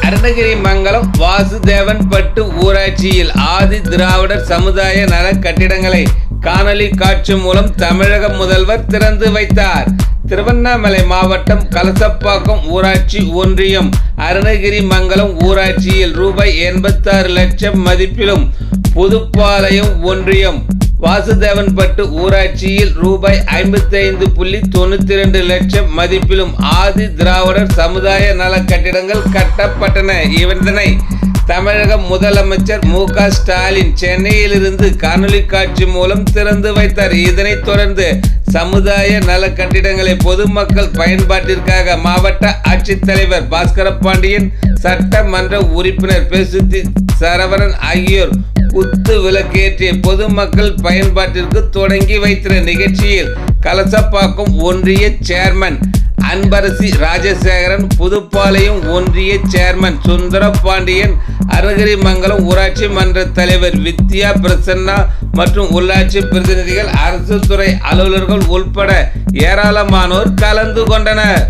அருணகிரி மங்கலம் வாசுதேவன்பட்டு ஊராட்சியில் ஆதி திராவிடர் சமுதாய நல கட்டிடங்களை காணொலி காட்சி மூலம் தமிழக முதல்வர் திறந்து வைத்தார். திருவண்ணாமலை மாவட்டம் கலசப்பாக்கம் ஊராட்சி ஒன்றியம் அருணகிரி மங்கலம் ஊராட்சியில் ரூபாய் 86 லட்சம் மதிப்பிலும், புதுப்பாளையம் ஒன்றியம் வாசுதேவன்பட்டு ஊராட்சியில் ரூபாய் 55.92 லட்சம் மதிப்பிலும் ஆதி திராவிடர் சமுதாய நல கட்டிடங்கள் கட்டப்பட்டன. இதனை தமிழக முதலமைச்சர் மு.க. ஸ்டாலின் சென்னையிலிருந்து காணொலி காட்சி மூலம் திறந்து வைத்தார். இதனைத் தொடர்ந்து சமுதாய நல கட்டிடங்களை பொதுமக்கள் பயன்பாட்டிற்காக மாவட்ட ஆட்சித்தலைவர் பாஸ்கரபாண்டியன், சட்டமன்ற உறுப்பினர் பேசுத்தி சரவணன் ஆகியோர் குத்து விளக்கேற்றிய பொதுமக்கள் பயன்பாட்டிற்கு தொடங்கி வைத்த நிகழ்ச்சியில் கலசப்பாக்கம் ஒன்றிய சேர்மன் அன்பரசி ராஜசேகரன், புதுப்பாளையம் ஒன்றிய சேர்மன் சுந்தரபாண்டியன், அருணகிரி மங்கலம் ஊராட்சி மன்ற தலைவர் வித்யா பிரசன்னா மற்றும் உள்ளாட்சி பிரதிநிதிகள், அரசு துறை அலுவலர்கள் உள்பட ஏராளமானோர் கலந்து கொண்டனர்.